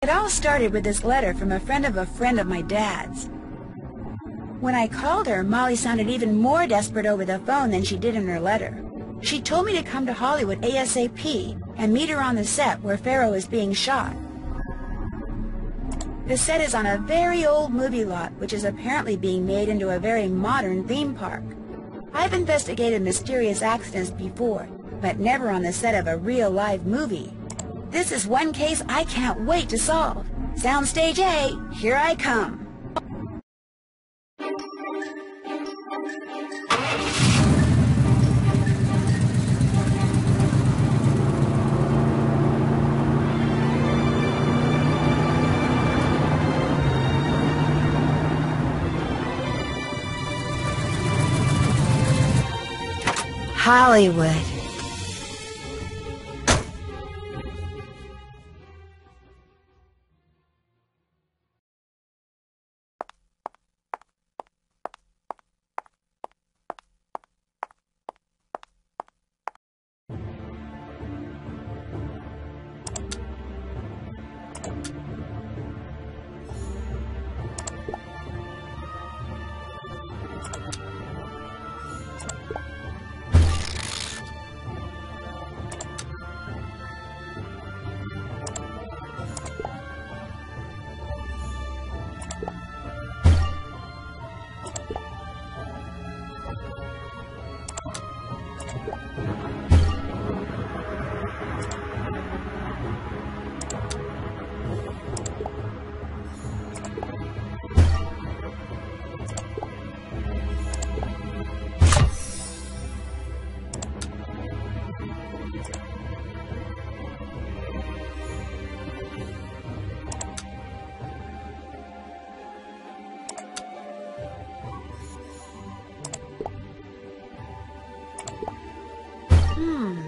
It all started with this letter from a friend of my dad's. When I called her, Molly sounded even more desperate over the phone than she did in her letter. She told me to come to Hollywood ASAP and meet her on the set where Pharaoh is being shot. The set is on a very old movie lot, which is apparently being made into a very modern theme park. I've investigated mysterious accidents before, but never on the set of a real live movie. This is one case I can't wait to solve. Soundstage A, here I come. Hollywood.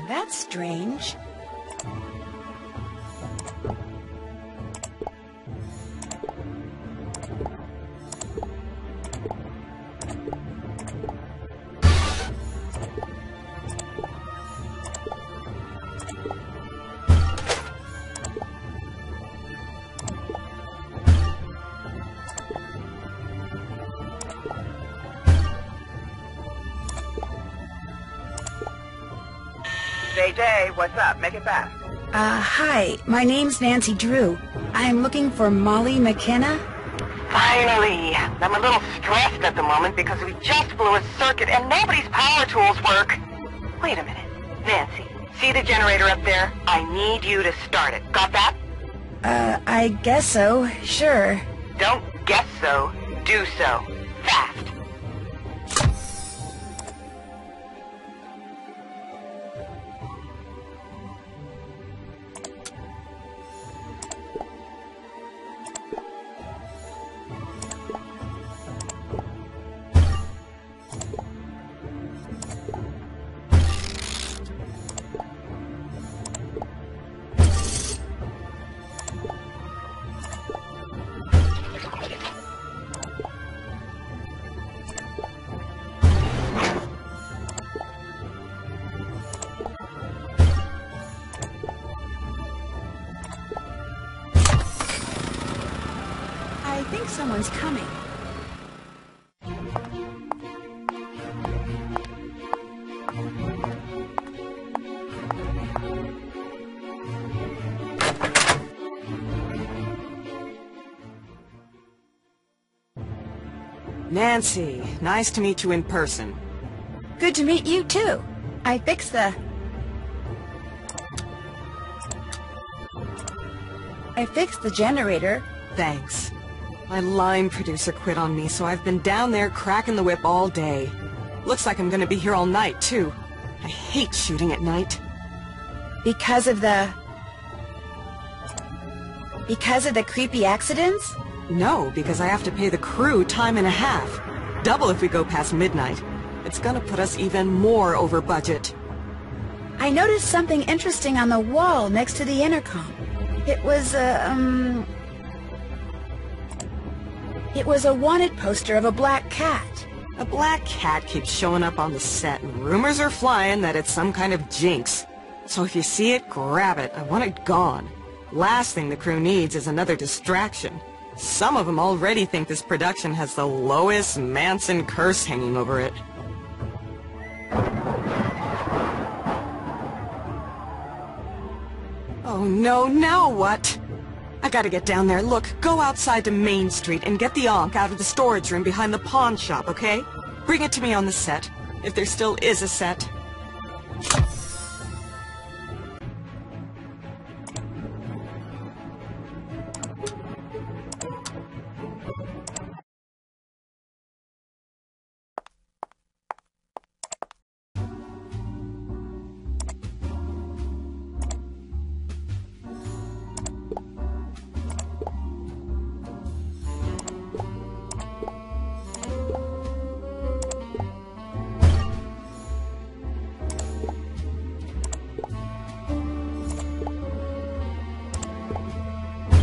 That's strange. JJ, what's up? Make it fast. Hi. My name's Nancy Drew. I'm looking for Molly McKenna. Finally! I'm a little stressed at the moment because we just blew a circuit and nobody's power tools work. Wait a minute. Nancy, see the generator up there? I need you to start it. Got that? I guess so. Sure. Don't guess so. Do so. Fast. I think someone's coming. Nancy, nice to meet you in person. Good to meet you, too. I fixed the generator. Thanks. My line producer quit on me, so I've been down there cracking the whip all day. Looks like I'm gonna be here all night, too. I hate shooting at night. Because of the creepy accidents? No, because I have to pay the crew time and a half. Double if we go past midnight. It's gonna put us even more over budget. I noticed something interesting on the wall next to the intercom. It was a wanted poster of a black cat. A black cat keeps showing up on the set, and rumors are flying that it's some kind of jinx. So if you see it, grab it. I want it gone. Last thing the crew needs is another distraction. Some of them already think this production has the Lois Manson curse hanging over it. Oh no, now what? I gotta get down there. Look, go outside to Main Street and get the Ankh out of the storage room behind the pawn shop, okay? Bring it to me on the set, if there still is a set.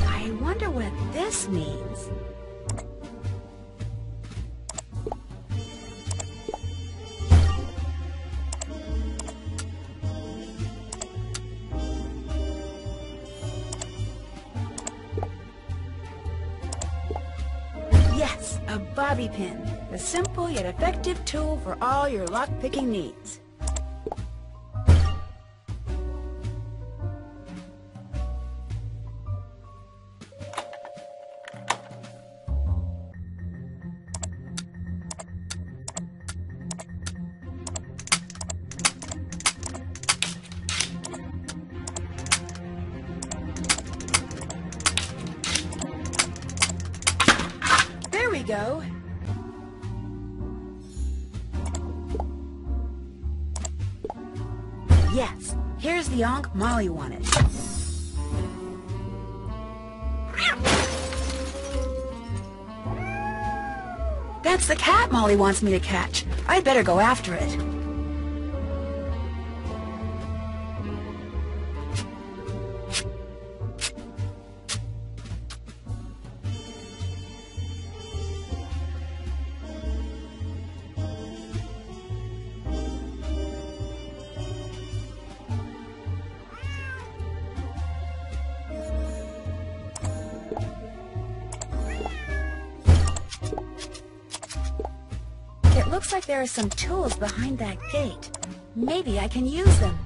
I wonder what this means. Yes, a bobby pin. A simple yet effective tool for all your lock-picking needs. There we go. Yes, here's the Ankh Molly wanted. That's the cat Molly wants me to catch. I'd better go after it. It looks like there are some tools behind that gate. Maybe I can use them.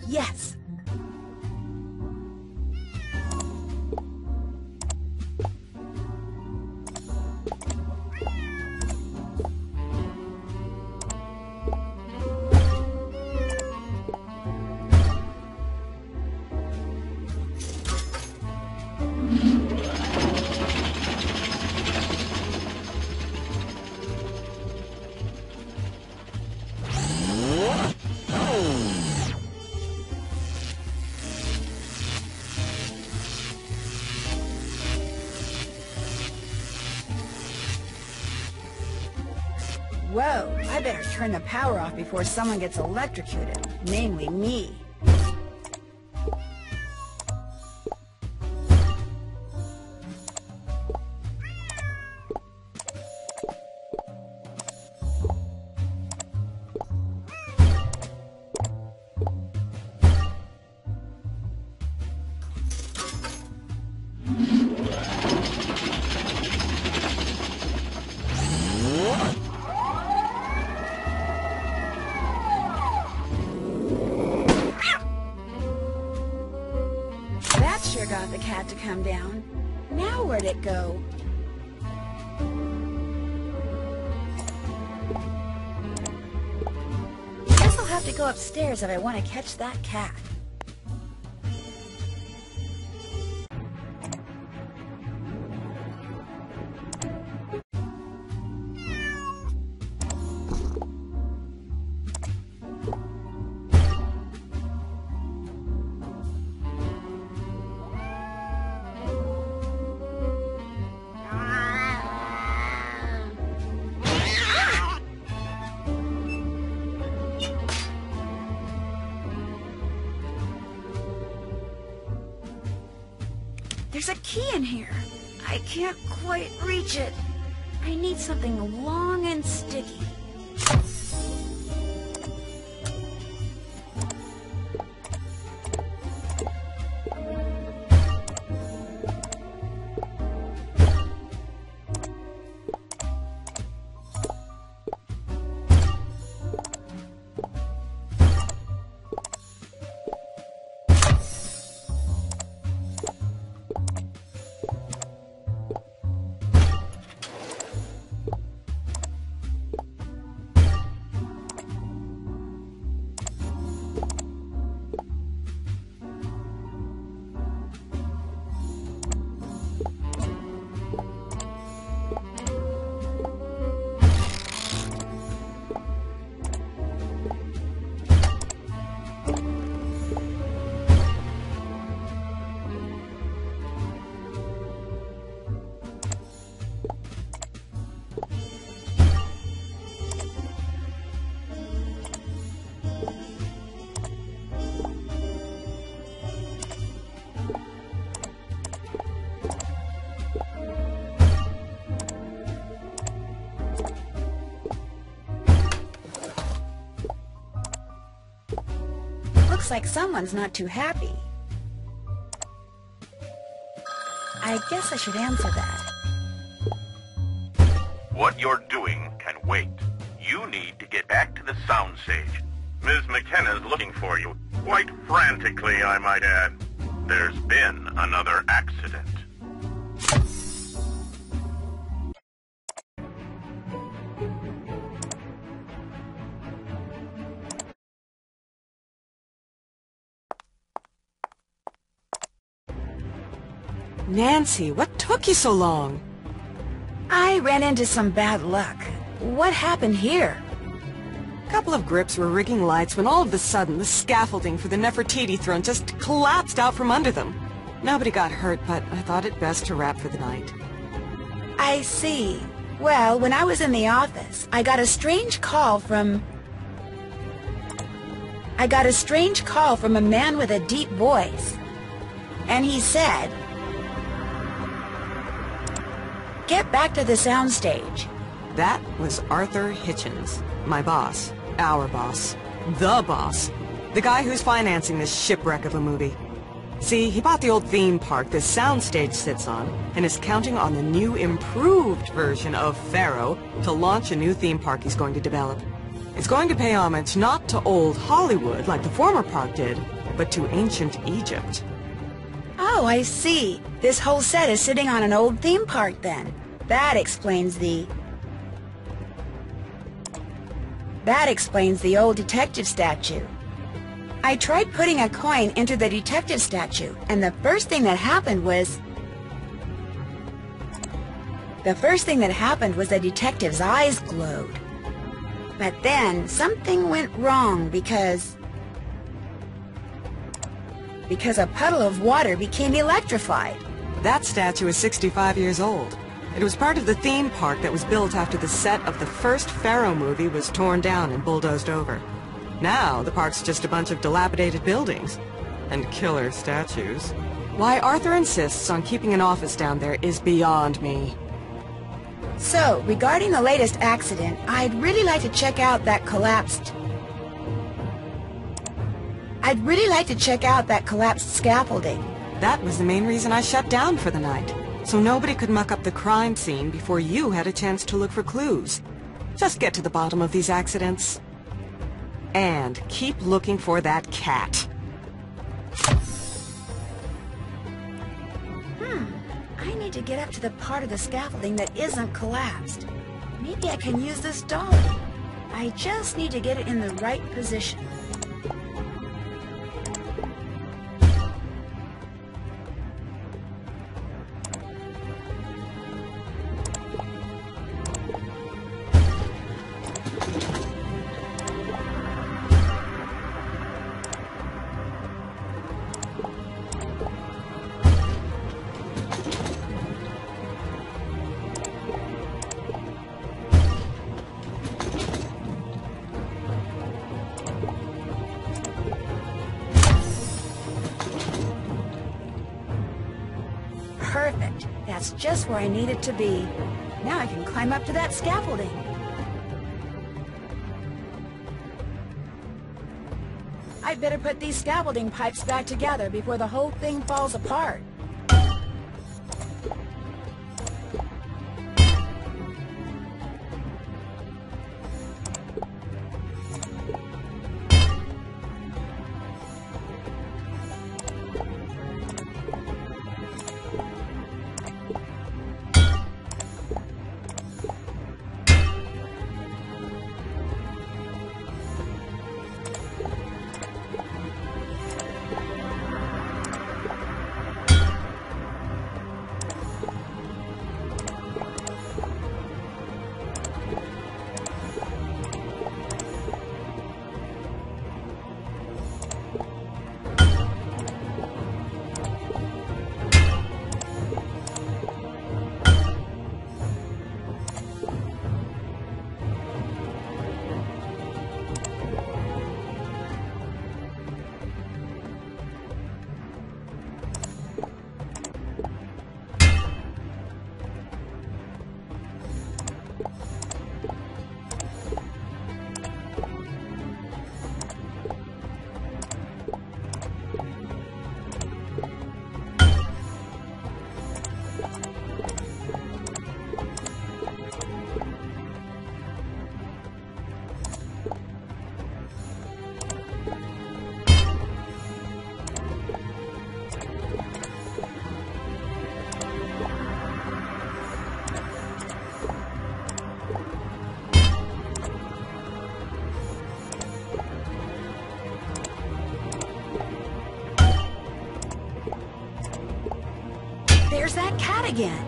Yes! Whoa, I better turn the power off before someone gets electrocuted, namely me. Sure got the cat to come down. Now where'd it go? have to go upstairs if I want to catch that cat. There's a key in here. I can't quite reach it. I need something long and sticky. Looks like someone's not too happy. I guess I should answer that. What you're doing can wait. You need to get back to the soundstage. Ms. McKenna's looking for you. Quite frantically, I might add. There's been another accident. Nancy, what took you so long? I ran into some bad luck. What happened here? A couple of grips were rigging lights when all of a sudden the scaffolding for the Nefertiti throne just collapsed out from under them. Nobody got hurt, but I thought it best to wrap for the night. I see. Well, when I was in the office, I got a strange call from a man with a deep voice. And he said, "Get back to the soundstage." That was Arthur Hitchens, my boss, our boss, the boss, the guy who's financing this shipwreck of a movie. See, he bought the old theme park this soundstage sits on and is counting on the new improved version of Pharaoh to launch a new theme park he's going to develop. It's going to pay homage not to old Hollywood like the former park did, but to ancient Egypt. Oh, I see. This whole set is sitting on an old theme park then. That explains the old detective statue. I tried putting a coin into the detective statue, and the first thing that happened was the detective's eyes glowed. But then something went wrong because a puddle of water became electrified. That statue is 65 years old. It was part of the theme park that was built after the set of the first Pharaoh movie was torn down and bulldozed over. Now, the park's just a bunch of dilapidated buildings. And killer statues. Why Arthur insists on keeping an office down there is beyond me. So, regarding the latest accident, I'd really like to check out that collapsed scaffolding. That was the main reason I shut down for the night. So nobody could muck up the crime scene before you had a chance to look for clues. Just get to the bottom of these accidents. And keep looking for that cat. I need to get up to the part of the scaffolding that isn't collapsed. Maybe I can use this dolly. I just need to get it in the right position. Perfect. That's just where I need it to be. Now I can climb up to that scaffolding. I'd better put these scaffolding pipes back together before the whole thing falls apart. There's that cat again.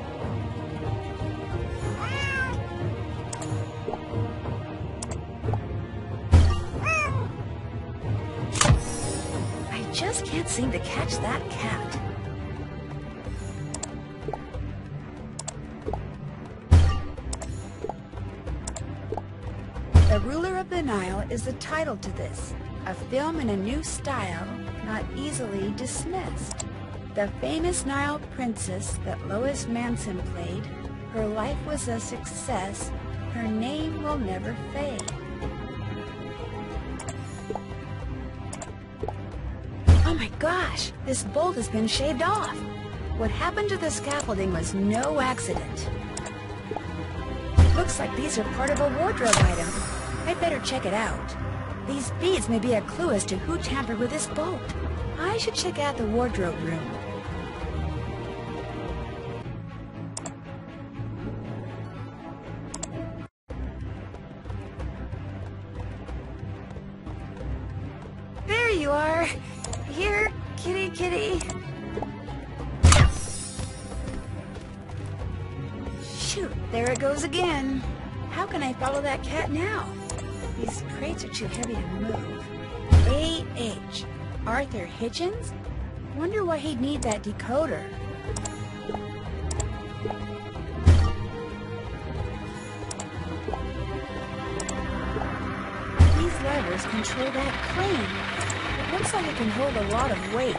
I just can't seem to catch that cat. The Ruler of the Nile is the title to this, a film in a new style, not easily dismissed. The famous Nile princess that Lois Manson played, her life was a success, her name will never fade. Oh my gosh, this bolt has been shaved off. What happened to the scaffolding was no accident. Looks like these are part of a wardrobe item. I'd better check it out. These beads may be a clue as to who tampered with this bolt. I should check out the wardrobe room. There you are. Here, kitty, kitty. Shoot, there it goes again. How can I follow that cat now? These crates are too heavy to move. A.H. Arthur Hitchens? Wonder why he'd need that decoder. These levers control that crane. It looks like it can hold a lot of weight.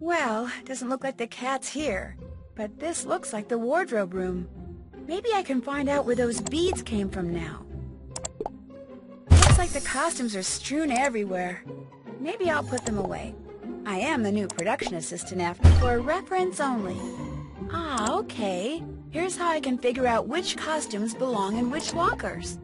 Well, doesn't look like the cat's here, but this looks like the wardrobe room. Maybe I can find out where those beads came from now. Looks like the costumes are strewn everywhere. Maybe I'll put them away. I am the new production assistant after, for reference only. Ah, okay. Here's how I can figure out which costumes belong in which lockers.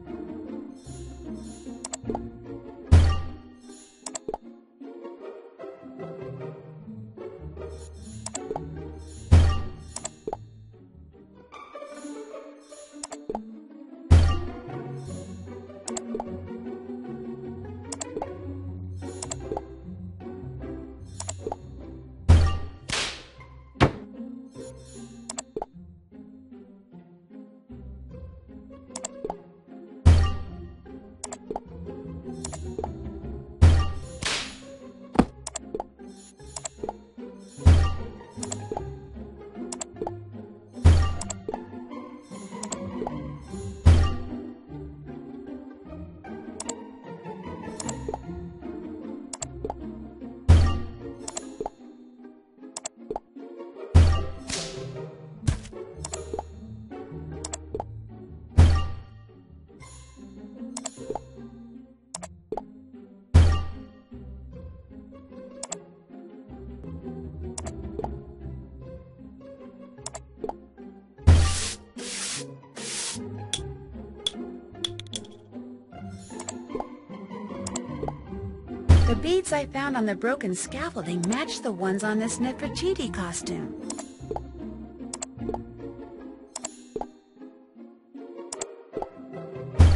The beads I found on the broken scaffolding match the ones on this Nefertiti costume.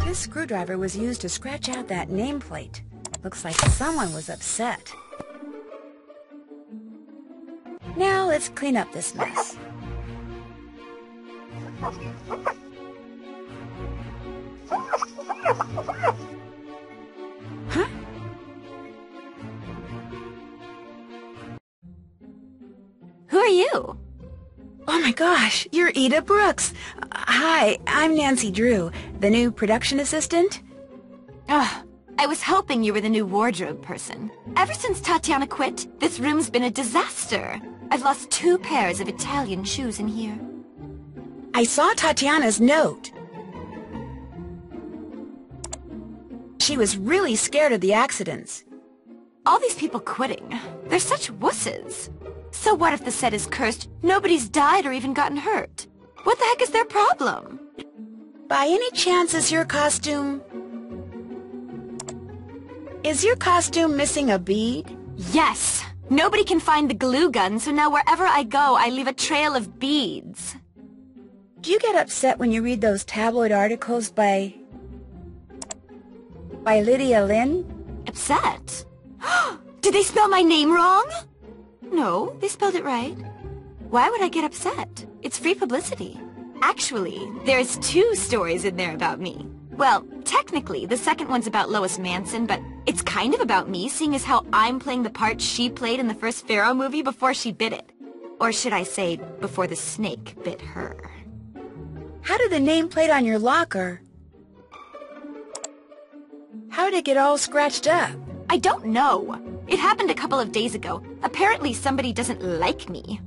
This screwdriver was used to scratch out that nameplate. Looks like someone was upset. Now let's clean up this mess. Huh? Who are you? Oh my gosh, you're Ida Brooks. Hi, I'm Nancy Drew, the new production assistant. I was hoping you were the new wardrobe person. Ever since Tatiana quit, this room's been a disaster. I've lost 2 pairs of Italian shoes in here. I saw Tatiana's note. She was really scared of the accidents. All these people quitting, they're such wusses. So what if the set is cursed, nobody's died or even gotten hurt? What the heck is their problem? By any chance, is your costume missing a bead? Yes! Nobody can find the glue gun, so now wherever I go, I leave a trail of beads. Do you get upset when you read those tabloid articles by Lydia Lynn? Upset? Did they spell my name wrong? No, they spelled it right. Why would I get upset? It's free publicity. Actually, there's 2 stories in there about me. Well, technically, the second one's about Lois Manson, but it's kind of about me, seeing as how I'm playing the part she played in the first Pharaoh movie before she bit it. Or should I say, before the snake bit her. How did the nameplate on your locker... How did it get all scratched up? I don't know. It happened a couple of days ago. Apparently somebody doesn't like me.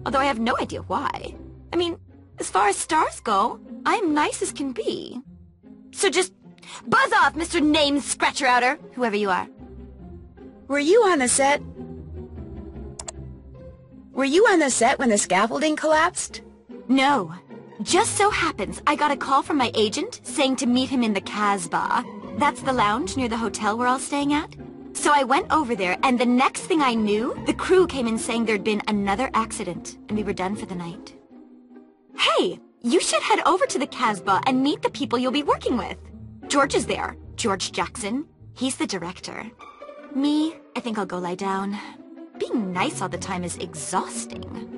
Although I have no idea why. I mean, as far as stars go, I'm nice as can be. So just buzz off, Mr. Name Scratcher Outer, whoever you are. Were you on the set? Were you on the set when the scaffolding collapsed? No. Just so happens I got a call from my agent saying to meet him in the Casbah. That's the lounge near the hotel we're all staying at. So I went over there, and the next thing I knew, the crew came in saying there'd been another accident, and we were done for the night. Hey, you should head over to the Casbah and meet the people you'll be working with. George is there. George Jackson. He's the director. Me, I think I'll go lie down. Being nice all the time is exhausting.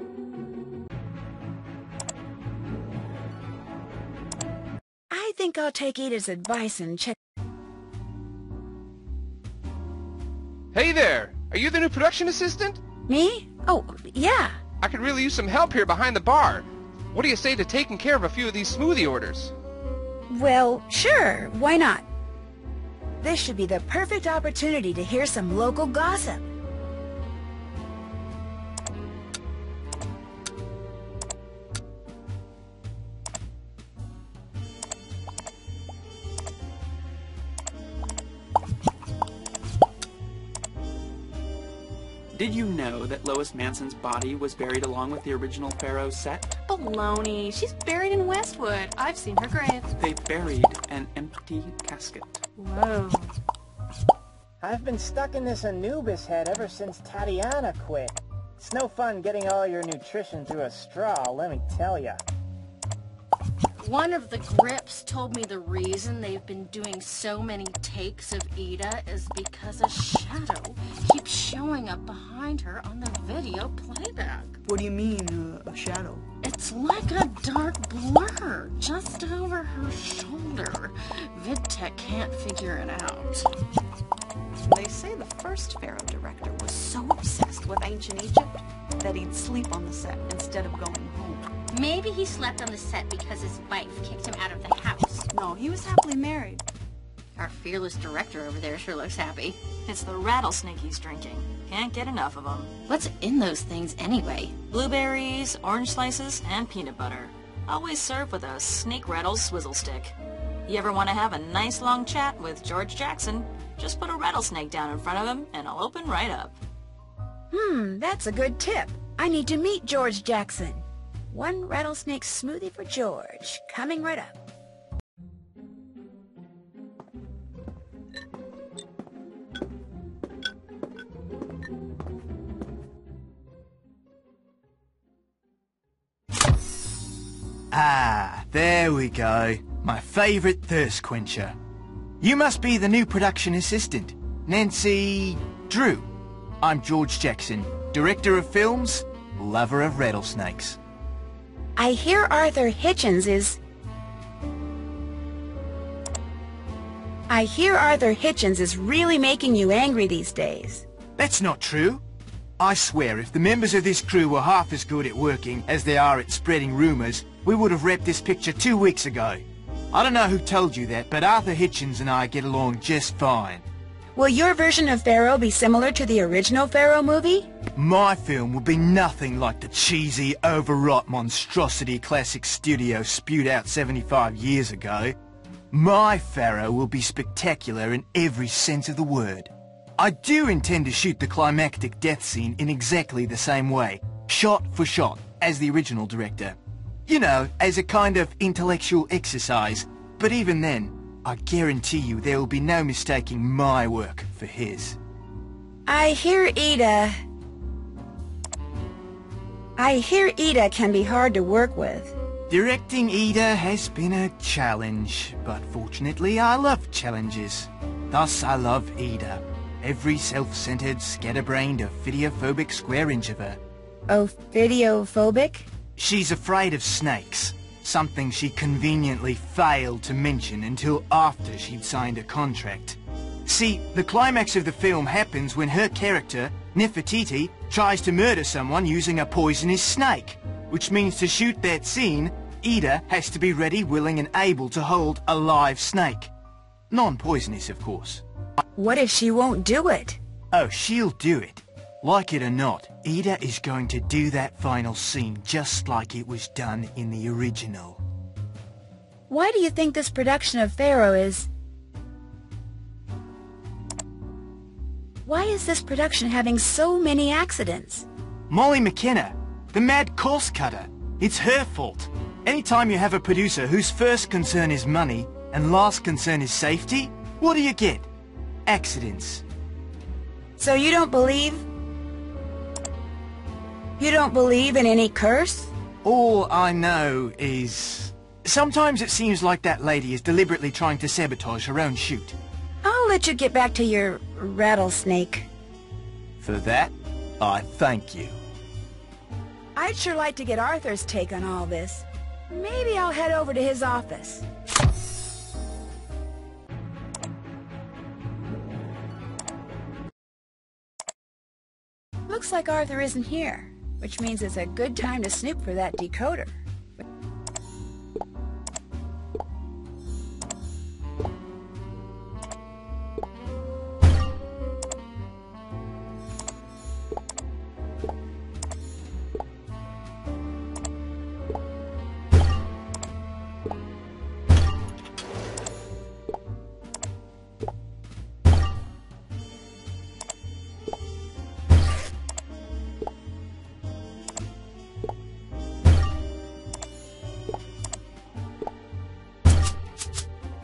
I think I'll take Ida's advice and check... Hey there! Are you the new production assistant? Me? Oh, yeah. I could really use some help here behind the bar. What do you say to taking care of a few of these smoothie orders? Well, sure. Why not? This should be the perfect opportunity to hear some local gossip. Did you know that Lois Manson's body was buried along with the original Pharaoh set? Baloney. She's buried in Westwood. I've seen her grave. They buried an empty casket. Whoa. I've been stuck in this Anubis head ever since Tatiana quit. It's no fun getting all your nutrition through a straw, let me tell ya. One of the grips told me the reason they've been doing so many takes of Ida is because a shadow keeps showing up behind her on the video playback. What do you mean, a shadow? It's like a dark blur just over her shoulder. VidTech can't figure it out. They say the first Pharaoh director was so obsessed with ancient Egypt that he'd sleep on the set instead of going home. Maybe he slept on the set because his wife kicked him out of the house. No, he was happily married. Our fearless director over there sure looks happy. It's the rattlesnake he's drinking. Can't get enough of them. What's in those things anyway? Blueberries, orange slices, and peanut butter. Always served with a snake rattle swizzle stick. You ever want to have a nice long chat with George Jackson? Just put a rattlesnake down in front of him, and it'll open right up. That's a good tip. I need to meet George Jackson. One rattlesnake smoothie for George. Coming right up. Ah, there we go. My favorite thirst quencher. You must be the new production assistant, Nancy Drew. I'm George Jackson, director of films, lover of rattlesnakes. I hear Arthur Hitchens is really making you angry these days. That's not true. I swear if the members of this crew were half as good at working as they are at spreading rumors, we would have wrapped this picture 2 weeks ago. I don't know who told you that, but Arthur Hitchens and I get along just fine. Will your version of Pharaoh be similar to the original Pharaoh movie? My film will be nothing like the cheesy, overwrought monstrosity classic studio spewed out 75 years ago. My Pharaoh will be spectacular in every sense of the word. I do intend to shoot the climactic death scene in exactly the same way, shot for shot, as the original director. You know, as a kind of intellectual exercise, but even then, I guarantee you there will be no mistaking my work for his. I hear Ida can be hard to work with. Directing Ida has been a challenge, but fortunately I love challenges. Thus I love Ida. Every self-centered, scatterbrained, ophidiophobic square inch of her. Ophidiophobic? She's afraid of snakes. Something she conveniently failed to mention until after she'd signed a contract. See, the climax of the film happens when her character, Nefertiti, tries to murder someone using a poisonous snake. Which means to shoot that scene, Ida has to be ready, willing and able to hold a live snake. Non-poisonous, of course. What if she won't do it? Oh, she'll do it. Like it or not, Ida is going to do that final scene just like it was done in the original. Why do you think this production of Pharaoh is... Why is this production having so many accidents? Molly McKenna, the mad course cutter. It's her fault. Anytime you have a producer whose first concern is money and last concern is safety, what do you get? Accidents. So you don't believe... You don't believe in any curse? All I know is... Sometimes it seems like that lady is deliberately trying to sabotage her own shoot. I'll let you get back to your rattlesnake. For that, I thank you. I'd sure like to get Arthur's take on all this. Maybe I'll head over to his office. Looks like Arthur isn't here, which means it's a good time to snoop for that decoder.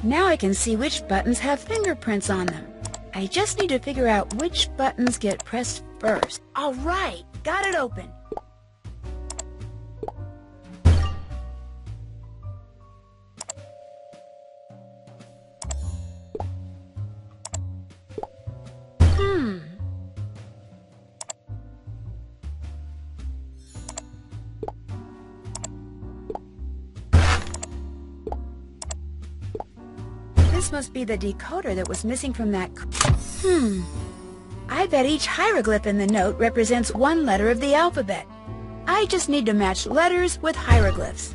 Now I can see which buttons have fingerprints on them. I just need to figure out which buttons get pressed first. All right, got it open. This must be the decoder that was missing from that... I bet each hieroglyph in the note represents one letter of the alphabet. I just need to match letters with hieroglyphs.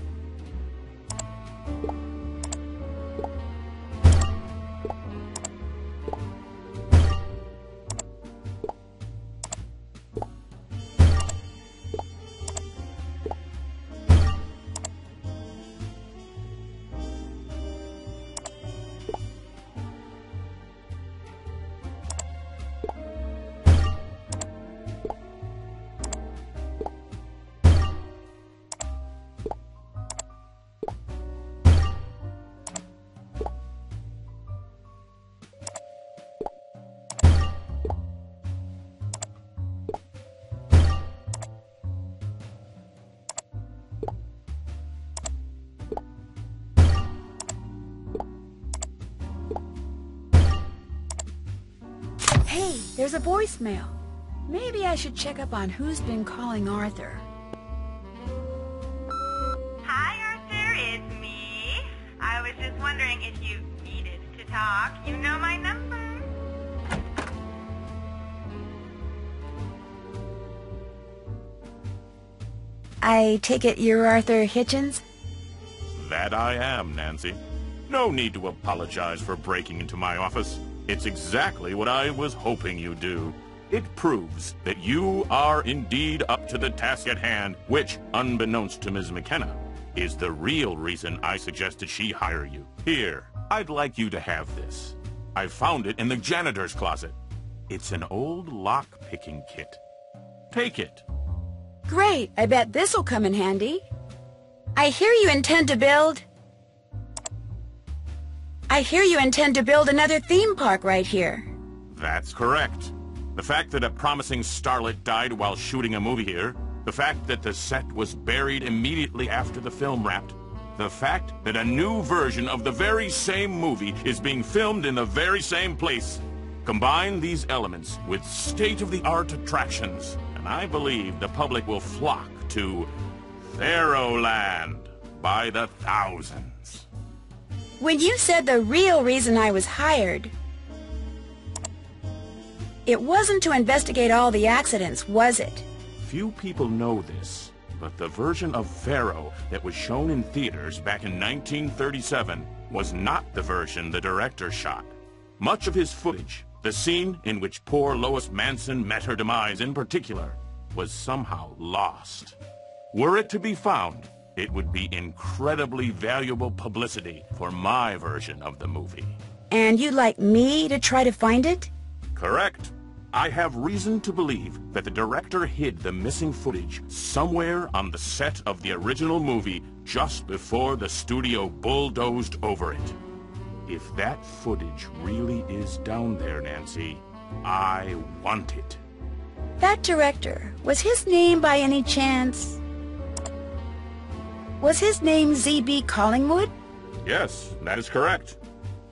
Hey, there's a voicemail. Maybe I should check up on who's been calling Arthur. Hi, Arthur, it's me. I was just wondering if you needed to talk. You know my number. I take it you're Arthur Hitchens? That I am, Nancy. No need to apologize for breaking into my office. It's exactly what I was hoping you'd do. It proves that you are indeed up to the task at hand, which, unbeknownst to Ms. McKenna, is the real reason I suggested she hire you. Here, I'd like you to have this. I found it in the janitor's closet. It's an old lock-picking kit. Take it. Great, I bet this'll come in handy. I hear you intend to build another theme park right here. That's correct. The fact that a promising starlet died while shooting a movie here, the fact that the set was buried immediately after the film wrapped, the fact that a new version of the very same movie is being filmed in the very same place. Combine these elements with state-of-the-art attractions, and I believe the public will flock to Pharaohland by the thousands. When you said the real reason I was hired, it wasn't to investigate all the accidents, was it? Few people know this, but the version of Pharaoh that was shown in theaters back in 1937 was not the version the director shot. Much of his footage, the scene in which poor Lois Manson met her demise in particular, was somehow lost. Were it to be found, it would be incredibly valuable publicity for my version of the movie. And you'd like me to try to find it? Correct. I have reason to believe that the director hid the missing footage somewhere on the set of the original movie just before the studio bulldozed over it. If that footage really is down there, Nancy, I want it. That director, was his name by any chance? Was his name Z.B. Collingwood? Yes, that is correct.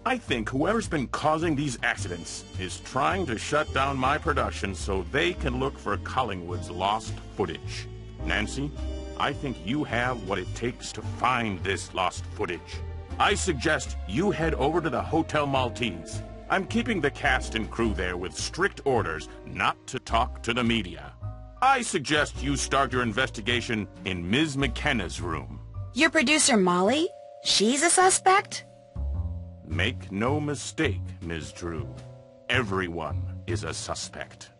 I think whoever's been causing these accidents is trying to shut down my production so they can look for Collingwood's lost footage. Nancy, I think you have what it takes to find this lost footage. I suggest you head over to the Hotel Maltese. I'm keeping the cast and crew there with strict orders not to talk to the media. I suggest you start your investigation in Ms. McKenna's room. Your producer, Molly? She's a suspect? Make no mistake, Ms. Drew. Everyone is a suspect.